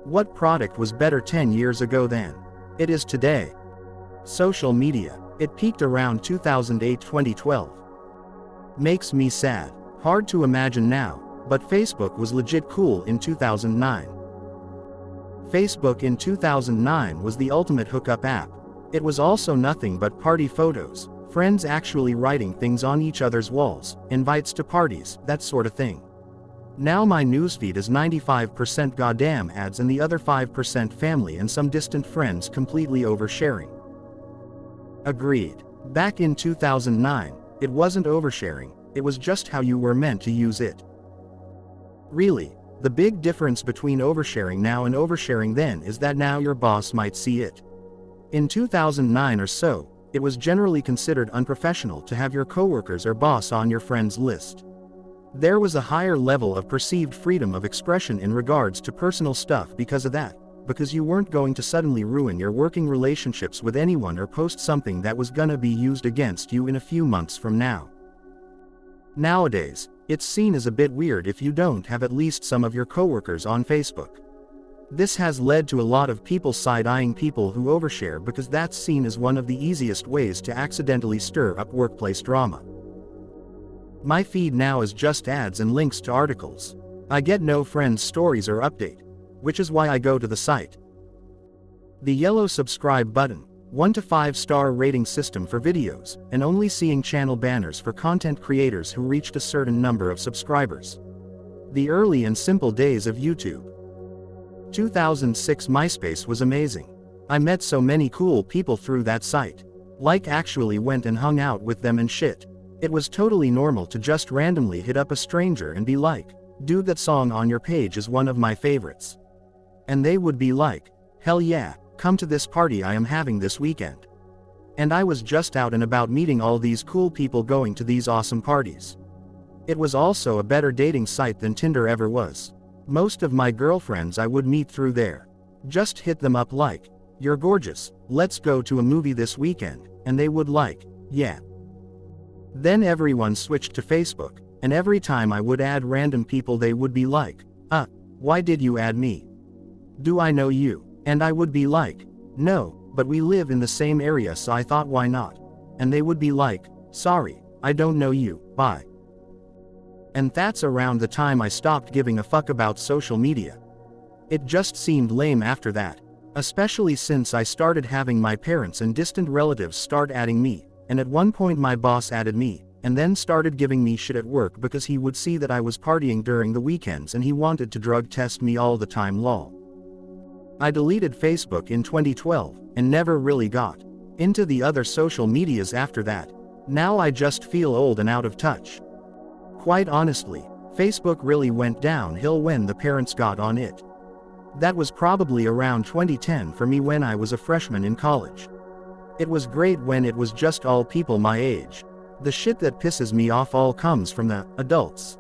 What product was better 10 years ago than it is today? Social media. It peaked around 2008-2012. Makes me sad. Hard to imagine now, but Facebook was legit cool in 2009. Facebook in 2009 was the ultimate hookup app. It was also nothing but party photos, friends actually writing things on each other's walls, invites to parties, that sort of thing. Now my newsfeed is 95% goddamn ads and the other 5% family and some distant friends completely oversharing. Agreed. Back in 2009, it wasn't oversharing, it was just how you were meant to use it. Really, the big difference between oversharing now and oversharing then is that now your boss might see it. In 2009 or so, it was generally considered unprofessional to have your coworkers or boss on your friends list. There was a higher level of perceived freedom of expression in regards to personal stuff because of that, because you weren't going to suddenly ruin your working relationships with anyone or post something that was gonna be used against you in a few months from now. Nowadays, it's seen as a bit weird if you don't have at least some of your coworkers on Facebook. This has led to a lot of people side-eyeing people who overshare because that's seen as one of the easiest ways to accidentally stir up workplace drama. My feed now is just ads and links to articles. I get no friends' stories or update, which is why I go to the site. The yellow subscribe button, 1 to 5-star rating system for videos, and only seeing channel banners for content creators who reached a certain number of subscribers. The early and simple days of YouTube. 2006 MySpace was amazing. I met so many cool people through that site. Like actually went and hung out with them and shit. It was totally normal to just randomly hit up a stranger and be like, dude, that song on your page is one of my favorites. And they would be like, hell yeah, come to this party I am having this weekend. And I was just out and about meeting all these cool people going to these awesome parties. It was also a better dating site than Tinder ever was. Most of my girlfriends I would meet through there. Just hit them up like, you're gorgeous, let's go to a movie this weekend, and they would like, yeah. Then everyone switched to Facebook, and every time I would add random people they would be like, why did you add me? Do I know you? And I would be like, no, but we live in the same area so I thought why not? And they would be like, sorry, I don't know you, bye. And that's around the time I stopped giving a fuck about social media. It just seemed lame after that, especially since I started having my parents and distant relatives start adding me. And at one point my boss added me, and then started giving me shit at work because he would see that I was partying during the weekends and he wanted to drug test me all the time lol. I deleted Facebook in 2012, and never really got into the other social medias after that. Now I just feel old and out of touch. Quite honestly, Facebook really went downhill when the parents got on it. That was probably around 2010 for me when I was a freshman in college. It was great when it was just all people my age. The shit that pisses me off all comes from the adults.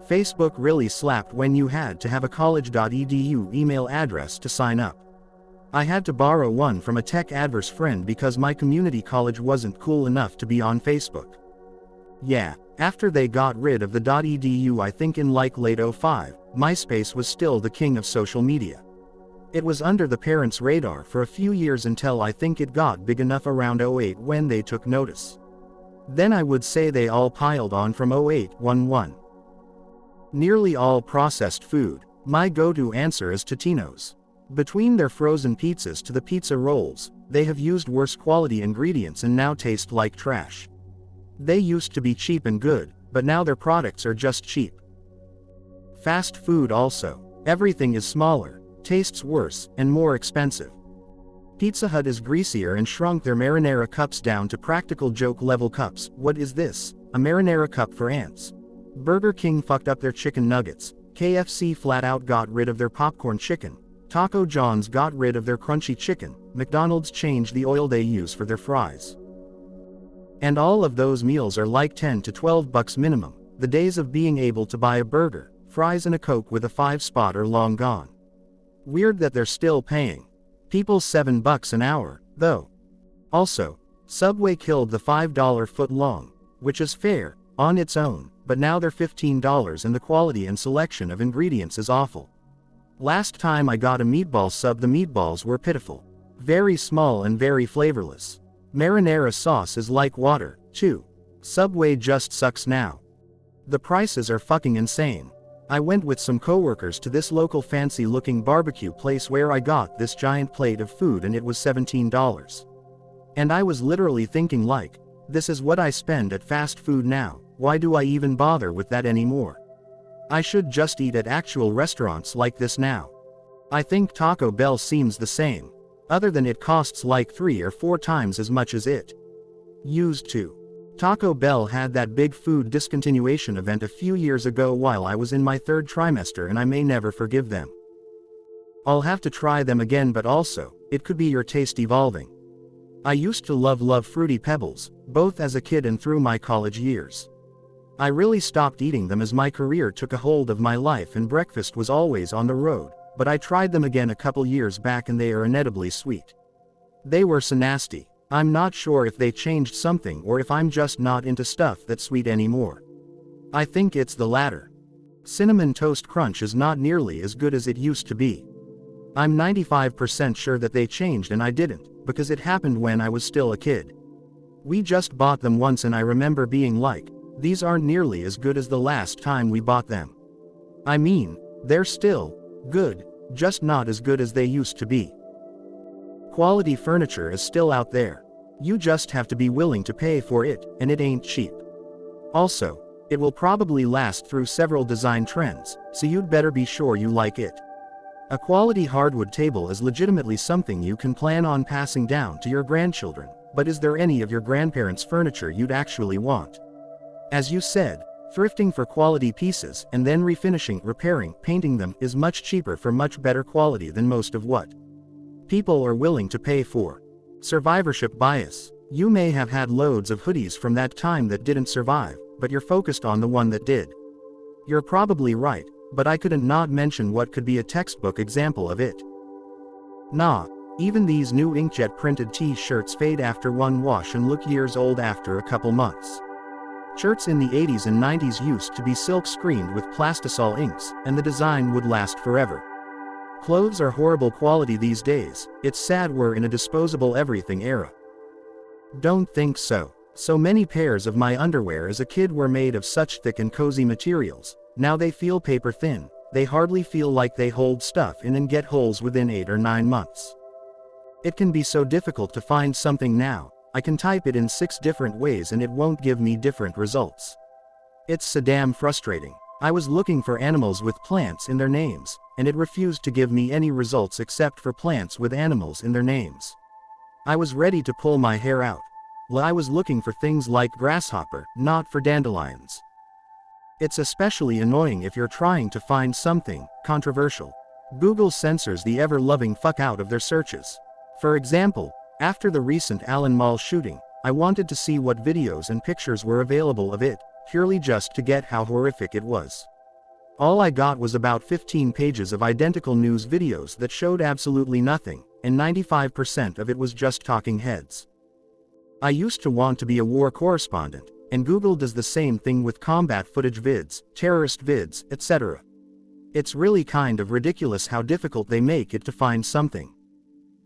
Facebook really slapped when you had to have a college.edu email address to sign up. I had to borrow one from a tech-adverse friend because my community college wasn't cool enough to be on Facebook. Yeah, after they got rid of the .edu I think in like late 05, MySpace was still the king of social media. It was under the parents' radar for a few years until I think it got big enough around 08 when they took notice. Then I would say they all piled on from 08-11. Nearly all processed food, my go-to answer is Totino's. Between their frozen pizzas to the pizza rolls, they have used worse quality ingredients and now taste like trash. They used to be cheap and good, but now their products are just cheap. Fast food also. Everything is smaller, tastes worse, and more expensive. Pizza Hut is greasier and shrunk their marinara cups down to practical joke-level cups. What is this? A marinara cup for ants. Burger King fucked up their chicken nuggets. KFC flat out got rid of their popcorn chicken. Taco John's got rid of their crunchy chicken. McDonald's changed the oil they use for their fries. And all of those meals are like $10 to $12 minimum. The days of being able to buy a burger, fries and a Coke with a 5-spot are long gone. Weird that they're still paying people $7 an hour, though. Also, Subway killed the $5 foot-long, which is fair, on its own, but now they're $15 and the quality and selection of ingredients is awful. Last time I got a meatball sub, the meatballs were pitiful. Very small and very flavorless. Marinara sauce is like water, too. Subway just sucks now. The prices are fucking insane. I went with some coworkers to this local fancy looking barbecue place where I got this giant plate of food and it was $17. And I was literally thinking like, this is what I spend at fast food now, why do I even bother with that anymore? I should just eat at actual restaurants like this now. I think Taco Bell seems the same. Other than it costs like 3 or 4 times as much as it used to. Taco Bell had that big food discontinuation event a few years ago while I was in my 3rd trimester and I may never forgive them. I'll have to try them again, but also, it could be your taste evolving. I used to love Fruity Pebbles, both as a kid and through my college years. I really stopped eating them as my career took a hold of my life and breakfast was always on the road, but I tried them again a couple years back and they are inedibly sweet. They were so nasty. I'm not sure if they changed something or if I'm just not into stuff that's sweet anymore. I think it's the latter. Cinnamon Toast Crunch is not nearly as good as it used to be. I'm 95% sure that they changed and I didn't, because it happened when I was still a kid. We just bought them once and I remember being like, these aren't nearly as good as the last time we bought them. I mean, they're still good, just not as good as they used to be. Quality furniture is still out there. You just have to be willing to pay for it, and it ain't cheap. Also, it will probably last through several design trends, so you'd better be sure you like it. A quality hardwood table is legitimately something you can plan on passing down to your grandchildren, but is there any of your grandparents' furniture you'd actually want? As you said, thrifting for quality pieces and then refinishing, repairing, painting them is much cheaper for much better quality than most of what people are willing to pay for. Survivorship bias. You may have had loads of hoodies from that time that didn't survive, but you're focused on the one that did. You're probably right, but I couldn't not mention what could be a textbook example of it. Nah, even these new inkjet printed t-shirts fade after one wash and look years old after a couple months. Shirts in the 80s and 90s used to be silk screened with plastisol inks, and the design would last forever. Clothes are horrible quality these days. It's sad we're in a disposable everything era. Don't think so. So many pairs of my underwear as a kid were made of such thick and cozy materials. Now they feel paper thin. They hardly feel like they hold stuff in and get holes within 8 or 9 months. It can be so difficult to find something now. I can type it in 6 different ways and it won't give me different results. It's so damn frustrating. I was looking for animals with plants in their names, and it refused to give me any results except for plants with animals in their names. I was ready to pull my hair out. Well, I was looking for things like grasshopper, not for dandelions. It's especially annoying if you're trying to find something controversial. Google censors the ever-loving fuck out of their searches. For example, after the recent Allen Mall shooting, I wanted to see what videos and pictures were available of it, purely just to get how horrific it was. All I got was about 15 pages of identical news videos that showed absolutely nothing, and 95% of it was just talking heads. I used to want to be a war correspondent, and Google does the same thing with combat footage vids, terrorist vids, etc. It's really kind of ridiculous how difficult they make it to find something.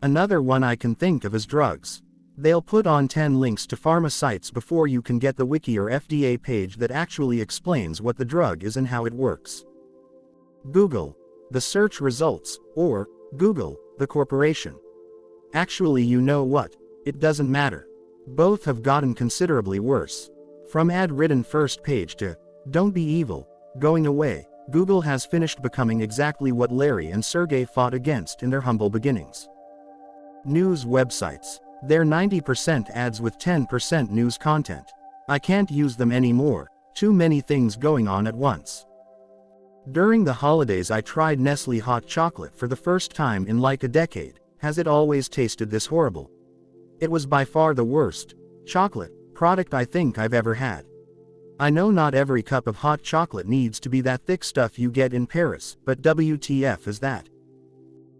Another one I can think of is drugs. They'll put on 10 links to pharma sites before you can get the wiki or FDA page that actually explains what the drug is and how it works. Google, the search results, or Google, the corporation. Actually, you know what? It doesn't matter. Both have gotten considerably worse. From ad-ridden first page to, don't be evil, going away, Google has finished becoming exactly what Larry and Sergey fought against in their humble beginnings. News websites. They're 90% ads with 10% news content. I can't use them anymore, too many things going on at once. During the holidays I tried Nestle hot chocolate for the first time in like a decade. Has it always tasted this horrible? It was by far the worst chocolate product I think I've ever had. I know not every cup of hot chocolate needs to be that thick stuff you get in Paris, but WTF is that?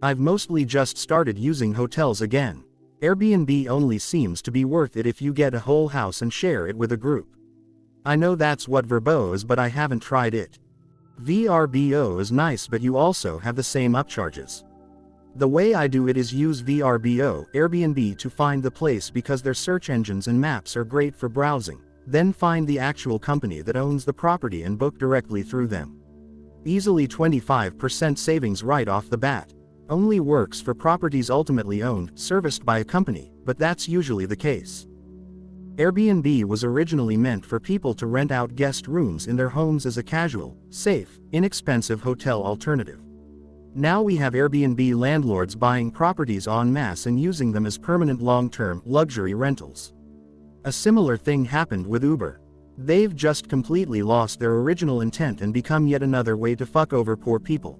I've mostly just started using hotels again. Airbnb only seems to be worth it if you get a whole house and share it with a group. I know that's what Vrbo is, but I haven't tried it. VRBO is nice, but you also have the same upcharges. The way I do it is use VRBO, Airbnb, to find the place because their search engines and maps are great for browsing, then find the actual company that owns the property and book directly through them. Easily 25% savings right off the bat. Only works for properties ultimately owned, serviced by a company, but that's usually the case. Airbnb was originally meant for people to rent out guest rooms in their homes as a casual, safe, inexpensive hotel alternative. Now we have Airbnb landlords buying properties en masse and using them as permanent long-term, luxury rentals. A similar thing happened with Uber. They've just completely lost their original intent and become yet another way to fuck over poor people.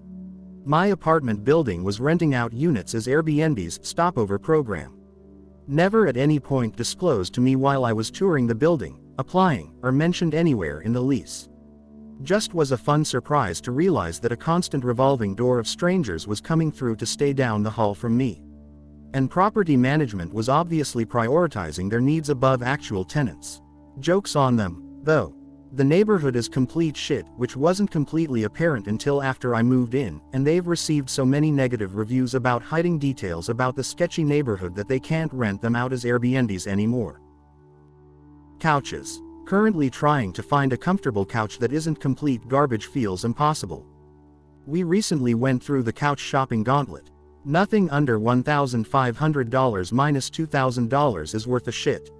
My apartment building was renting out units as Airbnb's stopover program. Never at any point disclosed to me while I was touring the building, applying, or mentioned anywhere in the lease. Just was a fun surprise to realize that a constant revolving door of strangers was coming through to stay down the hall from me. And property management was obviously prioritizing their needs above actual tenants. Joke's on them, though. The neighborhood is complete shit, which wasn't completely apparent until after I moved in, and they've received so many negative reviews about hiding details about the sketchy neighborhood that they can't rent them out as Airbnbs anymore. Couches. Currently trying to find a comfortable couch that isn't complete garbage feels impossible. We recently went through the couch shopping gauntlet. Nothing under $1,500 minus $2,000 is worth a shit.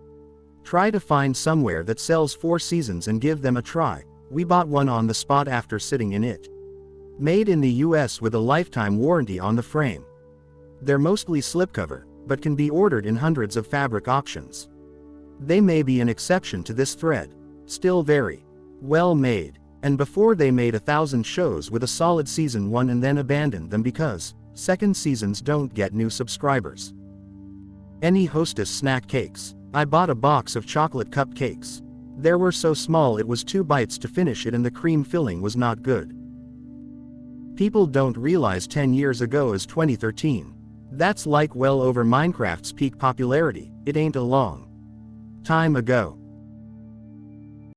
Try to find somewhere that sells 4 seasons and give them a try. We bought one on the spot after sitting in it. Made in the US with a lifetime warranty on the frame. They're mostly slipcover, but can be ordered in hundreds of fabric options. They may be an exception to this thread. Still very well made. And before they made 1,000 shows with a solid season 1 and then abandoned them because second seasons don't get new subscribers. Any Hostess snack cakes. I bought a box of chocolate cupcakes. They were so small it was 2 bites to finish it and the cream filling was not good. People don't realize 10 years ago is 2013. That's like well over Minecraft's peak popularity. It ain't a long time ago.